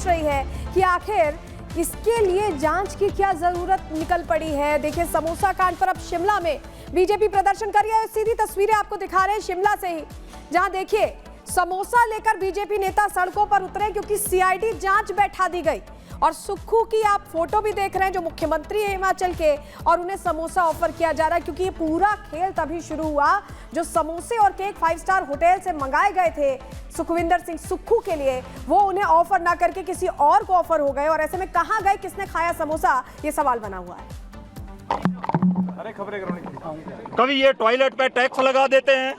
पूछ रही है कि आखिर इसके लिए जांच की क्या जरूरत निकल पड़ी है। देखिए, समोसा कांड पर अब शिमला में बीजेपी प्रदर्शन कर रही है। सीधी तस्वीरें आपको दिखा रहे हैं शिमला से ही, जहां देखिए समोसा लेकर बीजेपी नेता सड़कों पर उतरे क्योंकि सीआईडी जांच बैठा दी गई। और सुक्खू की आप फोटो भी देख रहे हैं, जो मुख्यमंत्री है हिमाचल के, और उन्हें समोसा ऑफर किया जा रहा है क्योंकि ये पूरा खेल तभी शुरू हुआ जो समोसे और केक 5 स्टार होटल से मंगाए गए थे सुखविंदर सिंह सुक्खू के लिए, वो उन्हें ऑफर ना करके किसी और को ऑफर हो गए। और ऐसे में कहां गए, किसने खाया समोसा, ये सवाल बना हुआ है। अरे खबरें कभी ये टॉयलेट पे टैक्स लगा देते हैं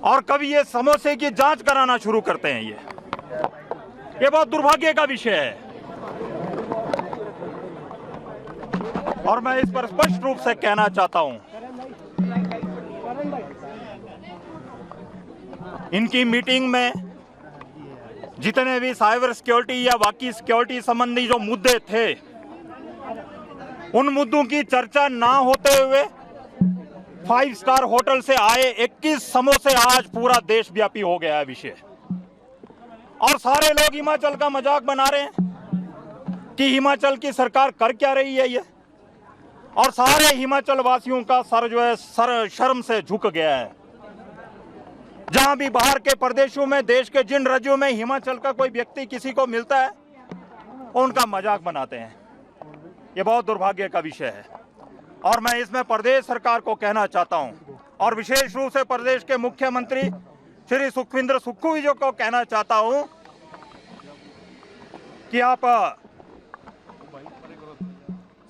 और कभी ये समोसे की जांच कराना शुरू करते हैं। ये बहुत दुर्भाग्य का विषय है और मैं इस पर स्पष्ट रूप से कहना चाहता हूं, इनकी मीटिंग में जितने भी साइबर सिक्योरिटी या बाकी सिक्योरिटी संबंधी जो मुद्दे थे, उन मुद्दों की चर्चा ना होते हुए 5 स्टार होटल से आए 21 समोसे आज पूरा देशव्यापी हो गया है विषय। और सारे लोग हिमाचल का मजाक बना रहे हैं कि हिमाचल की सरकार कर क्या रही है ये, और सारे हिमाचल वासियों का सर जो है सर शर्म से झुक गया है। जहां भी बाहर के प्रदेशों में, देश के जिन राज्यों में हिमाचल का कोई व्यक्ति किसी को मिलता है, उनका मजाक बनाते हैं। ये बहुत दुर्भाग्य का विषय है और मैं इसमें प्रदेश सरकार को कहना चाहता हूं और विशेष रूप से प्रदेश के मुख्यमंत्री श्री सुखविंदर सुक्खू जी को कहना चाहता हूं कि आप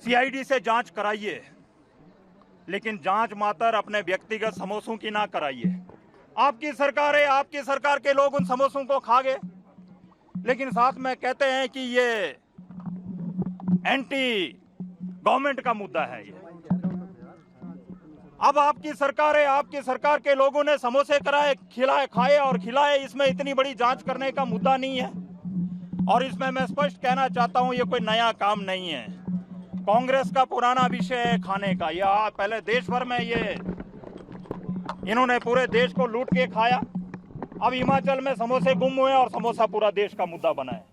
सीआईडी से जांच कराइए, लेकिन जांच मात्र अपने व्यक्तिगत समोसों की ना कराइए। आपकी सरकार है, आपकी सरकार के लोग उन समोसों को खा गए, लेकिन साथ में कहते हैं कि ये एंटी गवर्नमेंट का मुद्दा है। ये अब आपकी सरकार है, आपकी सरकार के लोगों ने समोसे कराए, खिलाए, खाए और खिलाए, इसमें इतनी बड़ी जांच करने का मुद्दा नहीं है। और इसमें मैं स्पष्ट कहना चाहता हूं, ये कोई नया काम नहीं है, कांग्रेस का पुराना विषय है खाने का। यह पहले देश भर में ये इन्होंने पूरे देश को लूट के खाया, अब हिमाचल में समोसे गुम हुए और समोसा पूरा देश का मुद्दा बना है।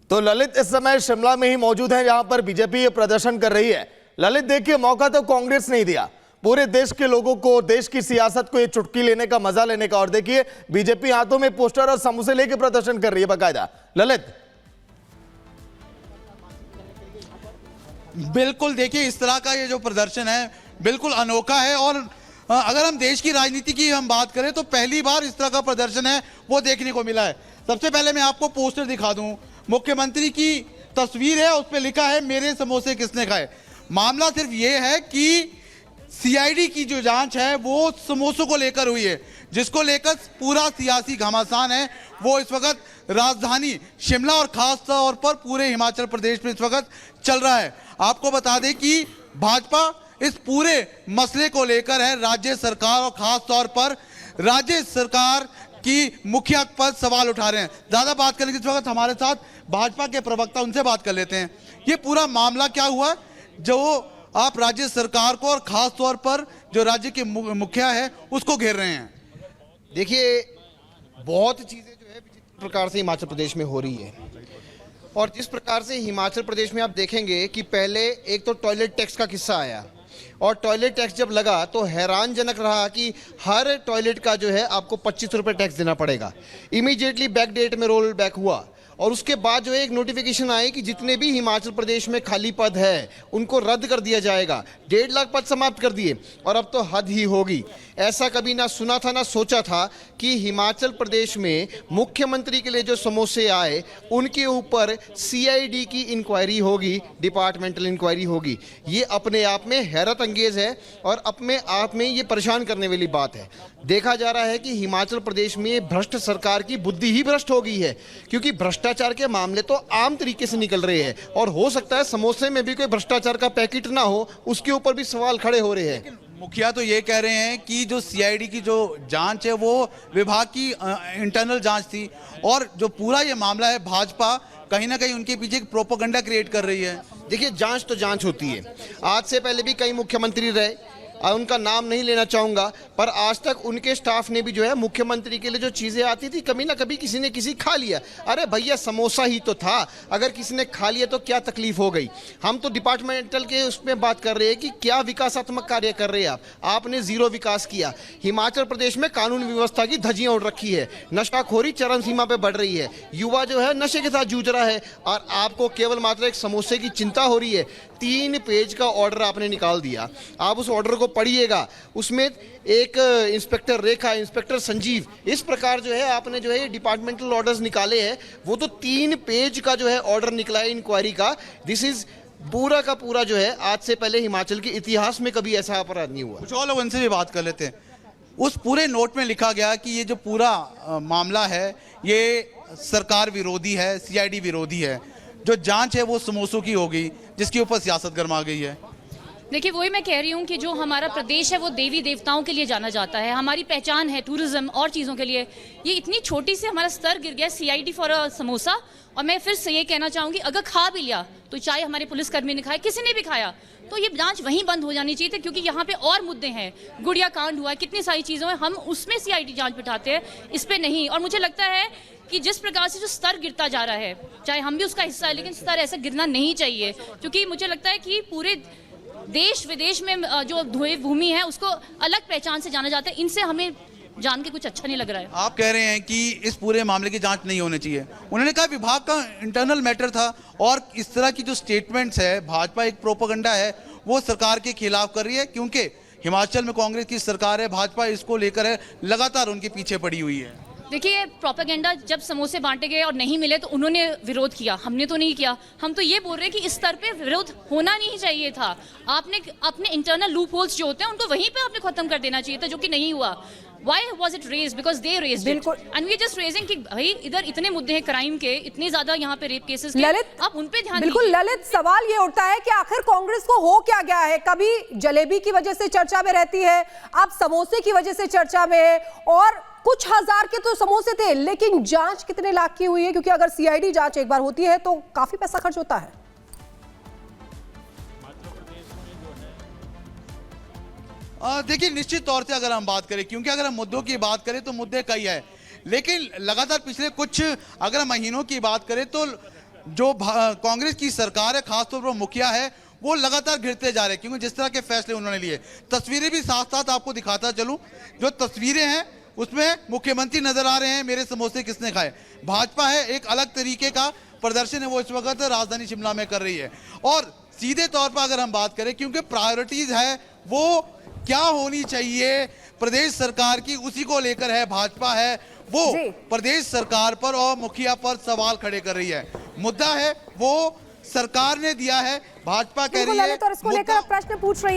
तो ललित इस समय शिमला में ही मौजूद है जहां पर बीजेपी ये प्रदर्शन कर रही है। ललित, देखिए, मौका तो कांग्रेस नहीं दिया पूरे देश के लोगों को, देश की सियासत को ये चुटकी लेने का, मजा लेने का, और देखिए बीजेपी हाथों में पोस्टर और समोसे लेके प्रदर्शन कर रही है बाकायदा। ललित, बिल्कुल, देखिए इस तरह का ये जो प्रदर्शन है बिल्कुल अनोखा है। और अगर हम देश की राजनीति की हम बात करें तो पहली बार इस तरह का प्रदर्शन है वो देखने को मिला है। सबसे पहले मैं आपको पोस्टर दिखा दूं, मुख्यमंत्री की तस्वीर है, उस पर लिखा है मेरे समोसे किसने खाए। मामला सिर्फ ये है कि सीआईडी की जो जांच है वो समोसों को लेकर हुई है, जिसको लेकर पूरा सियासी घमासान है वो इस वक्त राजधानी शिमला और खास तौर पर पूरे हिमाचल प्रदेश में इस वक्त चल रहा है। आपको बता दें कि भाजपा इस पूरे मसले को लेकर है राज्य सरकार और खास तौर पर राज्य सरकार की मुखिया पर सवाल उठा रहे हैं। ज्यादा बात करने के इस वक्त हमारे साथ भाजपा के प्रवक्ता, उनसे बात कर लेते हैं। ये पूरा मामला क्या हुआ जो आप राज्य सरकार को और खास तौर पर जो राज्य के मुखिया है उसको घेर रहे हैं? देखिए, बहुत चीज़ें जो है जिस प्रकार से हिमाचल प्रदेश में हो रही है, और जिस प्रकार से हिमाचल प्रदेश में आप देखेंगे कि पहले एक तो टॉयलेट टैक्स का किस्सा आया, और टॉयलेट टैक्स जब लगा तो हैरानजनक रहा कि हर टॉयलेट का जो है आपको 25 रुपये टैक्स देना पड़ेगा। इमीडिएटली बैक डेट में रोल बैक हुआ, और उसके बाद जो है एक नोटिफिकेशन आई कि जितने भी हिमाचल प्रदेश में खाली पद है उनको रद्द कर दिया जाएगा। 1.5 लाख पद समाप्त कर दिए, और अब तो हद ही होगी। ऐसा कभी ना सुना था ना सोचा था कि हिमाचल प्रदेश में मुख्यमंत्री के लिए जो समोसे आए उनके ऊपर सीआईडी की इंक्वायरी होगी, डिपार्टमेंटल इंक्वायरी होगी। ये अपने आप में हैरत अंगेज है और अपने आप में ये परेशान करने वाली बात है। देखा जा रहा है कि हिमाचल प्रदेश में भ्रष्ट सरकार की बुद्धि ही भ्रष्ट हो गई है, क्योंकि भ्रष्टाचार के मामले तो आम तरीके से निकल रहे हैं, और हो सकता है समोसे में भी कोई भ्रष्टाचार का पैकेट ना हो, उसके ऊपर भी सवाल खड़े हो रहे हैं। मुखिया तो ये कह रहे हैं कि जो सीआईडी की जो जांच है वो विभाग की इंटरनल जांच थी, और जो पूरा ये मामला है भाजपा कहीं ना कहीं उनके पीछे एक प्रोपेगेंडा क्रिएट कर रही है। देखिए, जांच तो जांच होती है। आज से पहले भी कई मुख्यमंत्री रहे, उनका नाम नहीं लेना चाहूँगा, पर आज तक उनके स्टाफ ने भी जो है मुख्यमंत्री के लिए जो चीज़ें आती थी कभी ना कभी किसी ने किसी खा लिया। अरे भैया समोसा ही तो था, अगर किसी ने खा लिया तो क्या तकलीफ हो गई। हम तो डिपार्टमेंटल के उसमें बात कर रहे हैं कि क्या विकासात्मक कार्य कर रहे हैं आपने जीरो विकास किया। हिमाचल प्रदेश में कानून व्यवस्था की धज्जियां उड़ रखी है, नशाखोरी चरम सीमा पे बढ़ रही है, युवा जो है नशे के साथ जूझ रहा है और आपको केवल मात्र एक समोसे की चिंता हो रही है। 3 पेज का ऑर्डर आपने निकाल दिया, आप उस ऑर्डर को पढ़िएगा, उसमें एक इंस्पेक्टर रेखा, इंस्पेक्टर संजीव, इस प्रकार जो है आपने जो है डिपार्टमेंटल ऑर्डर्स निकाले हैं। वो तो 3 पेज का जो है ऑर्डर निकला है इंक्वायरी का। दिस इज पूरा का पूरा जो है आज से पहले हिमाचल के इतिहास में कभी ऐसा अपराध नहीं हुआ। कुछ और लोग उनसे भी बात कर लेते हैं। उस पूरे नोट में लिखा गया कि ये जो पूरा मामला है ये सरकार विरोधी है, सीआईडी विरोधी है, जो जांच है वो समोसों की होगी जिसके ऊपर सियासत गरमा गई है। देखिए वही मैं कह रही हूँ कि जो हमारा प्रदेश है वो देवी देवताओं के लिए जाना जाता है, हमारी पहचान है टूरिज्म और चीज़ों के लिए। ये इतनी छोटी से हमारा स्तर गिर गया सीआईडी फॉर अ समोसा। और मैं फिर से ये कहना चाहूँगी, अगर खा भी लिया तो चाहे हमारे पुलिसकर्मी ने खाया, किसी ने भी खाया, तो ये जांच वहीं बंद हो जानी चाहिए थी, क्योंकि यहाँ पे और मुद्दे हैं। गुड़िया कांड हुआ है, कितनी सारी चीज़ें हैं, हम उसमें सीआईडी जांच बिठाते हैं, इस पे नहीं। और मुझे लगता है कि जिस प्रकार से जो स्तर गिरता जा रहा है, चाहे हम भी उसका हिस्सा है, लेकिन स्तर ऐसा गिरना नहीं चाहिए, क्योंकि मुझे लगता है कि पूरे देश विदेश में जो धुएं भूमि है उसको अलग पहचान से जाना जाता है। इनसे हमें जान के कुछ अच्छा नहीं लग रहा है। आप कह रहे हैं कि इस पूरे मामले की जांच नहीं होनी चाहिए। उन्होंने कहा विभाग का इंटरनल मैटर था और इस तरह की जो स्टेटमेंट्स है, भाजपा एक प्रोपेगेंडा है वो सरकार के खिलाफ कर रही है, क्योंकि हिमाचल में कांग्रेस की सरकार है, भाजपा इसको लेकर है लगातार उनके पीछे पड़ी हुई है। देखिए प्रोपेगेंडा, जब समोसे बांटे गए और नहीं मिले तो उन्होंने विरोध किया, हमने तो नहीं किया। हम तो ये बोल रहे हैं कि इस स्तर पे विरोध होना नहीं चाहिए था। आपने अपने इंटरनल लूप होल्स जो होते हैं उनको वहीं पे आपने खत्म कर देना चाहिए था, जो कि नहीं हुआ। Why was it raised? Because they raised it. And we just raising कि भाई इधर इतने मुद्दे हैं क्राइम के, इतने ज्यादा यहाँ पे रेप केसेस के, ललित, आप उन पे ध्यान बिल्कुल दीजिए। ललित, सवाल ये उठता है कि आखिर कांग्रेस को हो क्या गया है। कभी जलेबी की वजह से चर्चा में रहती है, अब समोसे की वजह से चर्चा में है, और कुछ हजार के तो समोसे थे, लेकिन जांच कितने लाख की हुई है? क्योंकि अगर सीआईडी जांच एक बार होती है तो काफी पैसा खर्च होता है। देखिए निश्चित तौर से अगर हम बात करें, क्योंकि अगर हम मुद्दों की बात करें तो मुद्दे कई है, लेकिन लगातार पिछले कुछ अगर महीनों की बात करें तो जो कांग्रेस की सरकार है, खासतौर पर मुखिया है, वो लगातार गिरते जा रहे हैं, क्योंकि जिस तरह के फैसले उन्होंने लिए। तस्वीरें भी साथ साथ आपको दिखाता चलूं, जो तस्वीरें हैं उसमें मुख्यमंत्री नजर आ रहे हैं, मेरे समोसे किसने खाए। भाजपा है, एक अलग तरीके का प्रदर्शन है वो इस वक्त राजधानी शिमला में कर रही है। और सीधे तौर पर अगर हम बात करें, क्योंकि प्रायोरिटीज है वो क्या होनी चाहिए प्रदेश सरकार की, उसी को लेकर है भाजपा है वो प्रदेश सरकार पर और मुखिया पर सवाल खड़े कर रही है। मुद्दा है वो सरकार ने दिया है, भाजपा कह रही है इसको लेकर प्रश्न पूछ रही है।